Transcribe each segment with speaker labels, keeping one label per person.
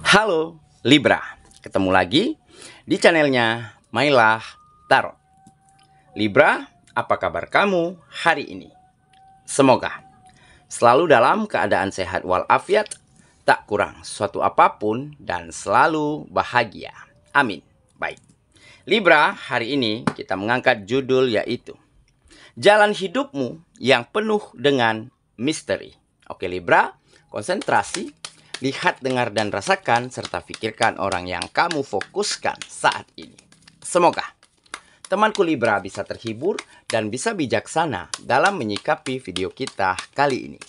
Speaker 1: Halo Libra, ketemu lagi di channelnya Mailah Tarot. Libra, apa kabar kamu hari ini? Semoga selalu dalam keadaan sehat walafiat, tak kurang suatu apapun, dan selalu bahagia. Amin. Baik, Libra, hari ini kita mengangkat judul yaitu Jalan Hidupmu yang Penuh dengan Misteri. Oke Libra, konsentrasi, lihat, dengar, dan rasakan, serta pikirkan orang yang kamu fokuskan saat ini. Semoga temanku Libra bisa terhibur dan bisa bijaksana dalam menyikapi video kita kali ini.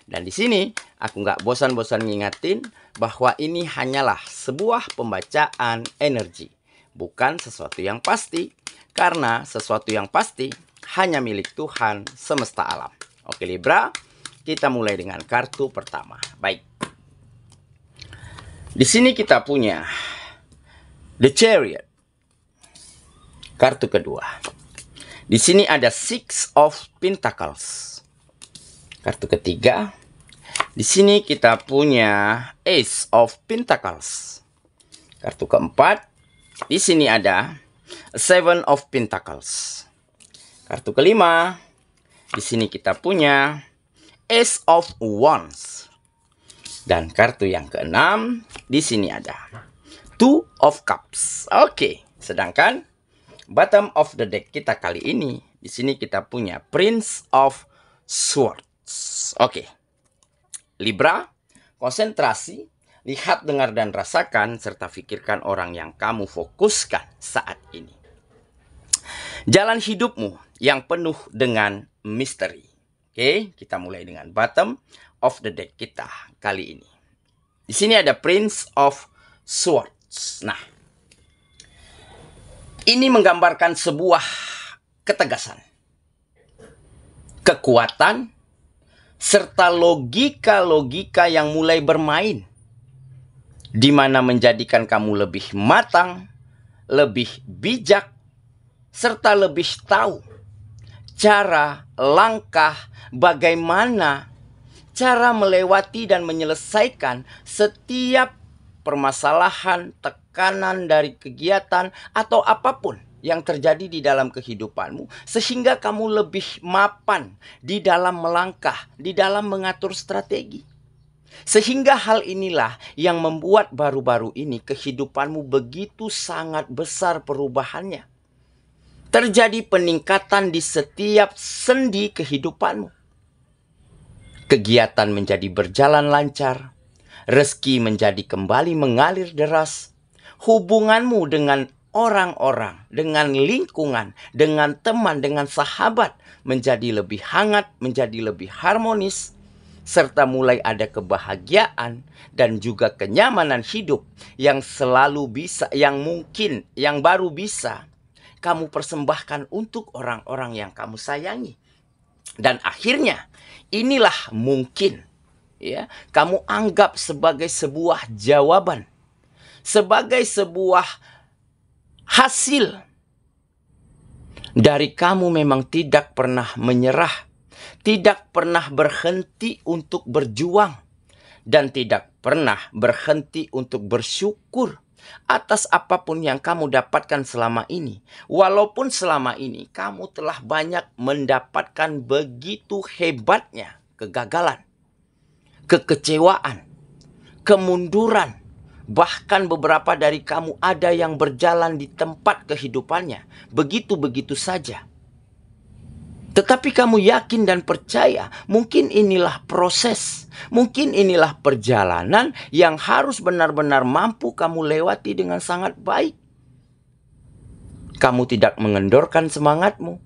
Speaker 1: Dan di sini aku nggak bosan-bosan ngingetin bahwa ini hanyalah sebuah pembacaan energi, bukan sesuatu yang pasti, karena sesuatu yang pasti hanya milik Tuhan semesta alam. Oke Libra, kita mulai dengan kartu pertama. Baik. Di sini kita punya The Chariot. Kartu kedua. Di sini ada Six of Pentacles. Kartu ketiga. Di sini kita punya Ace of Pentacles. Kartu keempat. Di sini ada Seven of Pentacles. Kartu kelima. Di sini kita punya Ace of Wands. Dan kartu yang keenam, di sini ada Two of Cups. Oke, sedangkan bottom of the deck kita kali ini, di sini kita punya Prince of Swords. Oke, Libra, konsentrasi, lihat, dengar, dan rasakan, serta pikirkan orang yang kamu fokuskan saat ini. Jalan hidupmu yang penuh dengan misteri. Oke, kita mulai dengan bottom of the deck kita kali ini. Di sini ada Prince of Swords. Nah, ini menggambarkan sebuah ketegasan, kekuatan, serta logika-logika yang mulai bermain, di mana menjadikan kamu lebih matang, lebih bijak, serta lebih tahu cara, langkah, bagaimana cara melewati dan menyelesaikan setiap permasalahan, tekanan dari kegiatan, atau apapun yang terjadi di dalam kehidupanmu, sehingga kamu lebih mapan di dalam melangkah, di dalam mengatur strategi. Sehingga hal inilah yang membuat baru-baru ini kehidupanmu begitu sangat besar perubahannya. Terjadi peningkatan di setiap sendi kehidupanmu. Kegiatan menjadi berjalan lancar, rezeki menjadi kembali mengalir deras, hubunganmu dengan orang-orang, dengan lingkungan, dengan teman, dengan sahabat menjadi lebih hangat, menjadi lebih harmonis, serta mulai ada kebahagiaan dan juga kenyamanan hidup yang selalu bisa, yang mungkin, yang baru bisa kamu persembahkan untuk orang-orang yang kamu sayangi. Dan akhirnya inilah mungkin ya kamu anggap sebagai sebuah jawaban, sebagai sebuah hasil dari kamu memang tidak pernah menyerah, tidak pernah berhenti untuk berjuang, dan tidak pernah berhenti untuk bersyukur atas apapun yang kamu dapatkan selama ini. Walaupun selama ini kamu telah banyak mendapatkan begitu hebatnya kegagalan, kekecewaan, kemunduran. Bahkan beberapa dari kamu ada yang berjalan di tempat kehidupannya begitu-begitu saja. Tetapi kamu yakin dan percaya, mungkin inilah proses, mungkin inilah perjalanan yang harus benar-benar mampu kamu lewati dengan sangat baik. Kamu tidak mengendorkan semangatmu,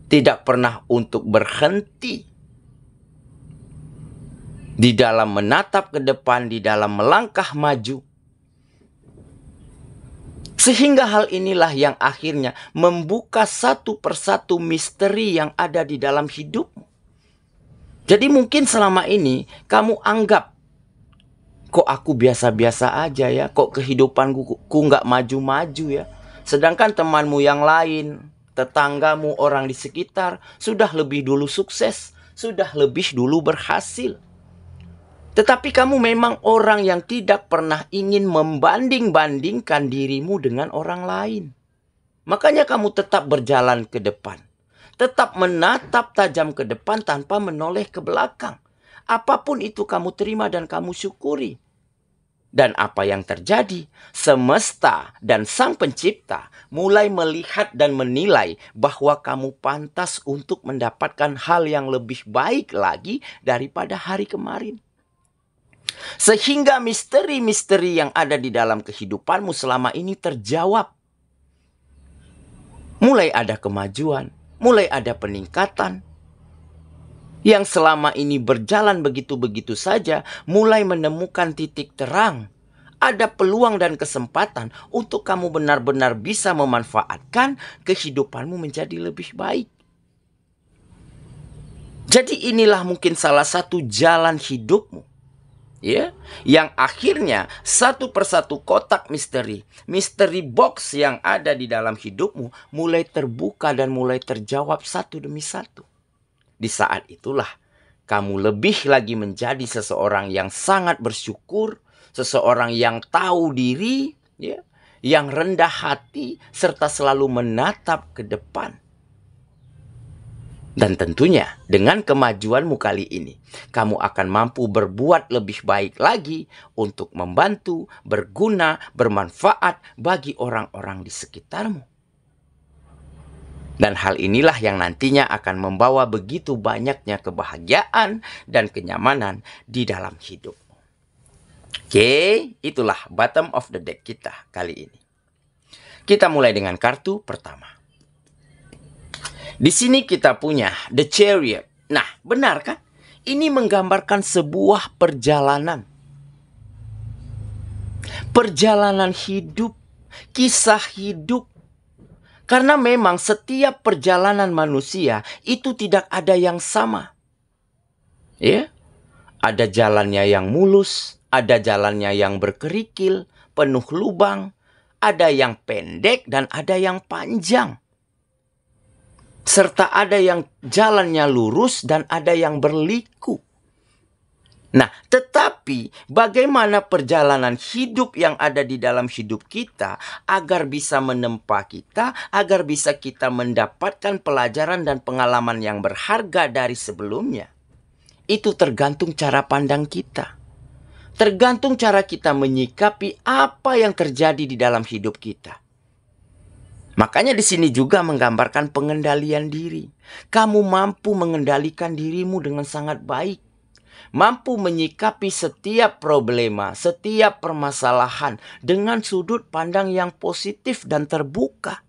Speaker 1: tidak pernah untuk berhenti di dalam menatap ke depan, di dalam melangkah maju. Sehingga hal inilah yang akhirnya membuka satu persatu misteri yang ada di dalam hidupmu. Jadi mungkin selama ini kamu anggap, kok aku biasa-biasa aja ya, kok kehidupanku nggak maju-maju ya. Sedangkan temanmu yang lain, tetanggamu, orang di sekitar sudah lebih dulu sukses, sudah lebih dulu berhasil. Tetapi kamu memang orang yang tidak pernah ingin membanding-bandingkan dirimu dengan orang lain. Makanya kamu tetap berjalan ke depan. Tetap menatap tajam ke depan tanpa menoleh ke belakang. Apapun itu kamu terima dan kamu syukuri. Dan apa yang terjadi? Semesta dan Sang Pencipta mulai melihat dan menilai bahwa kamu pantas untuk mendapatkan hal yang lebih baik lagi daripada hari kemarin. Sehingga misteri-misteri yang ada di dalam kehidupanmu selama ini terjawab. Mulai ada kemajuan, mulai ada peningkatan. Yang selama ini berjalan begitu-begitu saja, mulai menemukan titik terang. Ada peluang dan kesempatan untuk kamu benar-benar bisa memanfaatkan kehidupanmu menjadi lebih baik. Jadi inilah mungkin salah satu jalan hidupmu. Ya, yang akhirnya satu persatu kotak misteri box yang ada di dalam hidupmu mulai terbuka dan mulai terjawab satu demi satu. Di saat itulah kamu lebih lagi menjadi seseorang yang sangat bersyukur, seseorang yang tahu diri, ya, yang rendah hati, serta selalu menatap ke depan. Dan tentunya dengan kemajuanmu kali ini, kamu akan mampu berbuat lebih baik lagi untuk membantu, berguna, bermanfaat bagi orang-orang di sekitarmu. Dan hal inilah yang nantinya akan membawa begitu banyaknya kebahagiaan dan kenyamanan di dalam hidupmu. Oke, itulah bottom of the deck kita kali ini. Kita mulai dengan kartu pertama. Di sini kita punya The Chariot. Nah, benar kan? Ini menggambarkan sebuah perjalanan. Perjalanan hidup, kisah hidup. Karena memang setiap perjalanan manusia itu tidak ada yang sama. Ya? Ada jalannya yang mulus, ada jalannya yang berkerikil, penuh lubang, ada yang pendek dan ada yang panjang. Serta ada yang jalannya lurus dan ada yang berliku. Nah, tetapi bagaimana perjalanan hidup yang ada di dalam hidup kita agar bisa menempa kita, agar bisa kita mendapatkan pelajaran dan pengalaman yang berharga dari sebelumnya. Itu tergantung cara pandang kita. Tergantung cara kita menyikapi apa yang terjadi di dalam hidup kita. Makanya di sini juga menggambarkan pengendalian diri. Kamu mampu mengendalikan dirimu dengan sangat baik. Mampu menyikapi setiap problema, setiap permasalahan dengan sudut pandang yang positif dan terbuka.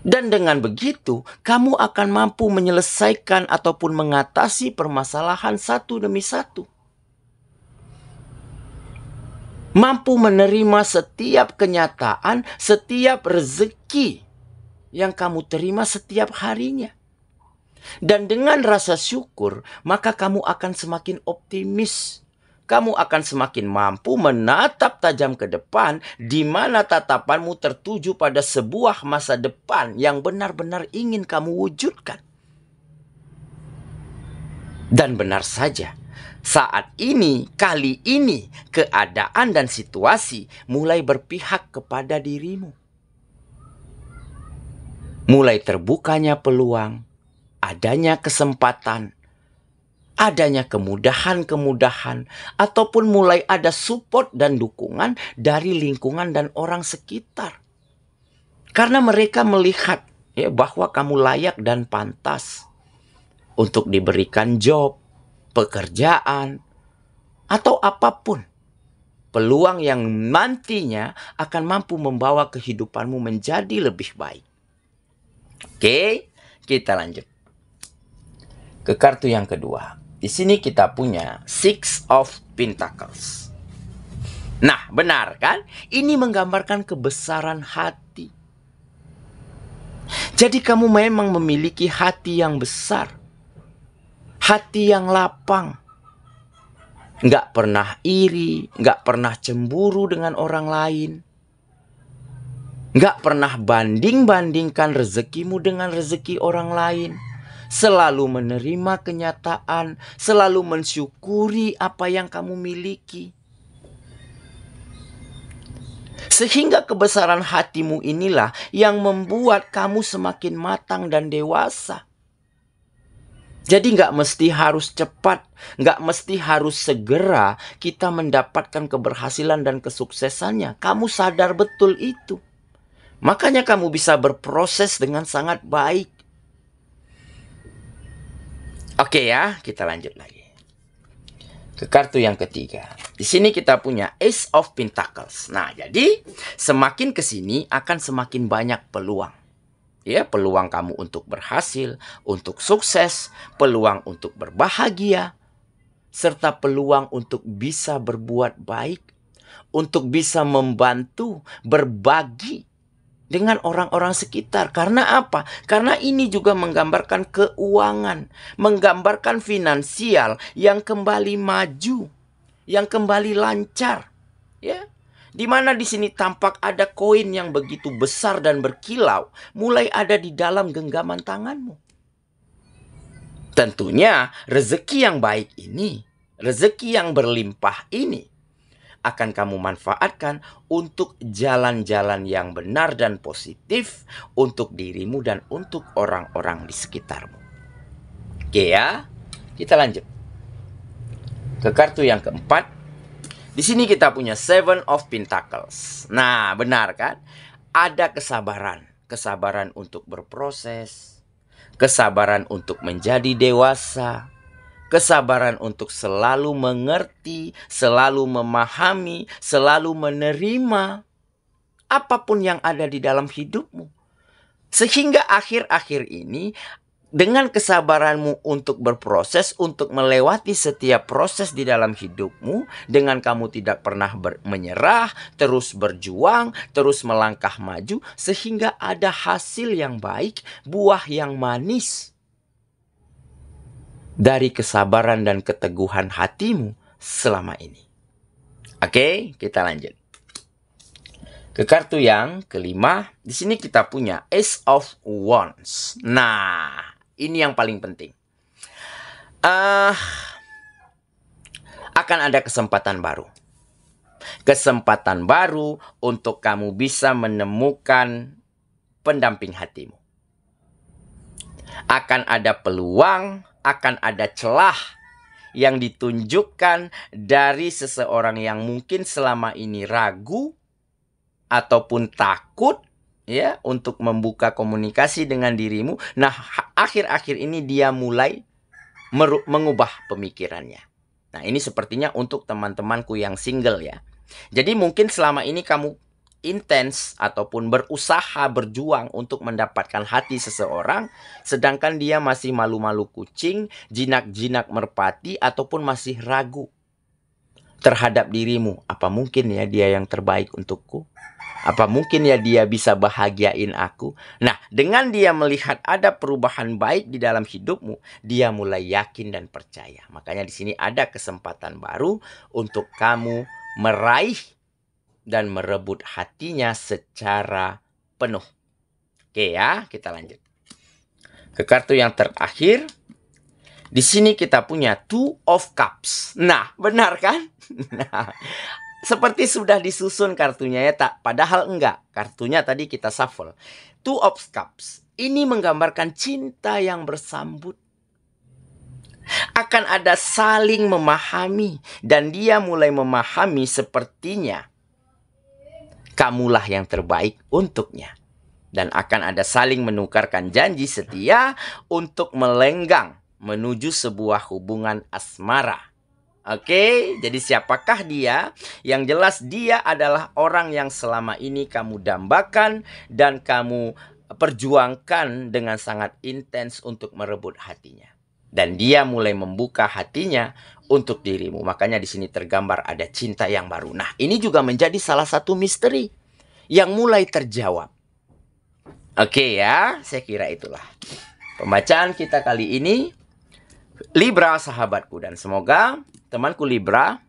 Speaker 1: Dan dengan begitu, kamu akan mampu menyelesaikan ataupun mengatasi permasalahan satu demi satu. Mampu menerima setiap kenyataan, setiap rezeki yang kamu terima setiap harinya. Dan dengan rasa syukur, maka kamu akan semakin optimis. Kamu akan semakin mampu menatap tajam ke depan, di mana tatapanmu tertuju pada sebuah masa depan yang benar-benar ingin kamu wujudkan. Dan benar saja, saat ini, kali ini, keadaan dan situasi mulai berpihak kepada dirimu. Mulai terbukanya peluang, adanya kesempatan, adanya kemudahan-kemudahan, ataupun mulai ada support dan dukungan dari lingkungan dan orang sekitar. Karena mereka melihat ya, bahwa kamu layak dan pantas untuk diberikan job, pekerjaan, atau apapun. Peluang yang nantinya akan mampu membawa kehidupanmu menjadi lebih baik. Oke, kita lanjut ke kartu yang kedua. Di sini kita punya Six of Pentacles. Nah, benar kan? Ini menggambarkan kebesaran hati. Jadi kamu memang memiliki hati yang besar. Hati yang lapang. Nggak pernah iri, nggak pernah cemburu dengan orang lain. Nggak pernah banding-bandingkan rezekimu dengan rezeki orang lain. selalu menerima kenyataan, selalu mensyukuri apa yang kamu miliki. Sehingga kebesaran hatimu inilah yang membuat kamu semakin matang dan dewasa. Jadi nggak mesti harus cepat, nggak mesti harus segera kita mendapatkan keberhasilan dan kesuksesannya. Kamu sadar betul itu. Makanya kamu bisa berproses dengan sangat baik. Oke ya, kita lanjut lagi. Ke kartu yang ketiga. Di sini kita punya Ace of Pentacles. Nah, jadi semakin ke sini akan semakin banyak peluang. Ya, peluang kamu untuk berhasil, untuk sukses, peluang untuk berbahagia, serta peluang untuk bisa berbuat baik, untuk bisa membantu, berbagi dengan orang-orang sekitar. Karena apa? Karena ini juga menggambarkan keuangan, menggambarkan finansial yang kembali maju, yang kembali lancar, ya. Di mana di sini tampak ada koin yang begitu besar dan berkilau, mulai ada di dalam genggaman tanganmu. Tentunya rezeki yang baik ini, rezeki yang berlimpah ini akan kamu manfaatkan untuk jalan-jalan yang benar dan positif untuk dirimu dan untuk orang-orang di sekitarmu. Oke ya, kita lanjut ke kartu yang keempat. Di sini kita punya Seven of Pentacles. Nah, benar kan? Ada kesabaran, kesabaran untuk berproses, kesabaran untuk menjadi dewasa, kesabaran untuk selalu mengerti, selalu memahami, selalu menerima apapun yang ada di dalam hidupmu. Sehingga akhir-akhir ini, dengan kesabaranmu untuk berproses, untuk melewati setiap proses di dalam hidupmu, dengan kamu tidak pernah menyerah, terus berjuang, terus melangkah maju, sehingga ada hasil yang baik, buah yang manis dari kesabaran dan keteguhan hatimu selama ini. Oke, kita lanjut ke kartu yang kelima. Di sini kita punya Ace of Wands. Nah, ini yang paling penting. Akan ada kesempatan baru. Kesempatan baru untuk kamu bisa menemukan pendamping hatimu. Akan ada peluang, akan ada celah yang ditunjukkan dari seseorang yang mungkin selama ini ragu ataupun takut ya untuk membuka komunikasi dengan dirimu. Nah, akhir-akhir ini dia mulai mengubah pemikirannya. Nah, ini sepertinya untuk teman-temanku yang single ya. Jadi mungkin selama ini kamu intens ataupun berusaha berjuang untuk mendapatkan hati seseorang, sedangkan dia masih malu-malu kucing, jinak-jinak merpati, ataupun masih ragu terhadap dirimu. Apa mungkin ya dia yang terbaik untukku? Apa mungkin ya dia bisa bahagiain aku? Nah, dengan dia melihat ada perubahan baik di dalam hidupmu, dia mulai yakin dan percaya. Makanya di sini ada kesempatan baru untuk kamu meraih dan merebut hatinya secara penuh. Oke ya, kita lanjut ke kartu yang terakhir. Di sini kita punya Two of Cups. Nah, benar kan? Nah, seperti sudah disusun kartunya ya, tak? Padahal enggak. Kartunya tadi kita shuffle. Two of Cups. Ini menggambarkan cinta yang bersambut. Akan ada saling memahami. Dan dia mulai memahami sepertinya kamulah yang terbaik untuknya. Dan akan ada saling menukarkan janji setia untuk melenggang menuju sebuah hubungan asmara. Oke, jadi siapakah dia? Yang jelas dia adalah orang yang selama ini kamu dambakan dan kamu perjuangkan dengan sangat intens untuk merebut hatinya. Dan dia mulai membuka hatinya untuk dirimu. Makanya di sini tergambar ada cinta yang baru. Nah, ini juga menjadi salah satu misteri yang mulai terjawab. Oke ya, saya kira itulah pembacaan kita kali ini. Libra sahabatku, dan semoga temanku Libra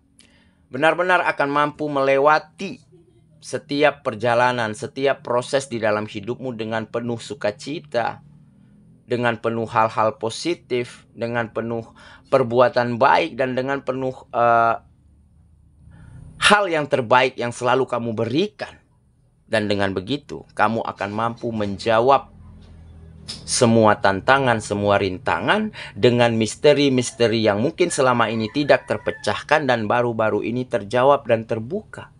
Speaker 1: benar-benar akan mampu melewati setiap perjalanan, setiap proses di dalam hidupmu dengan penuh sukacita, dengan penuh hal-hal positif, dengan penuh perbuatan baik, dan dengan penuh hal yang terbaik yang selalu kamu berikan. Dan dengan begitu, kamu akan mampu menjawab semua tantangan, semua rintangan dengan misteri-misteri yang mungkin selama ini tidak terpecahkan dan baru-baru ini terjawab dan terbuka.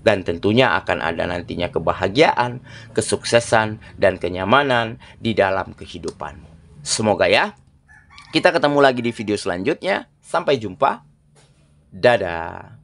Speaker 1: Dan tentunya akan ada nantinya kebahagiaan, kesuksesan, dan kenyamanan di dalam kehidupanmu. Semoga ya. Kita ketemu lagi di video selanjutnya. Sampai jumpa. Dadah.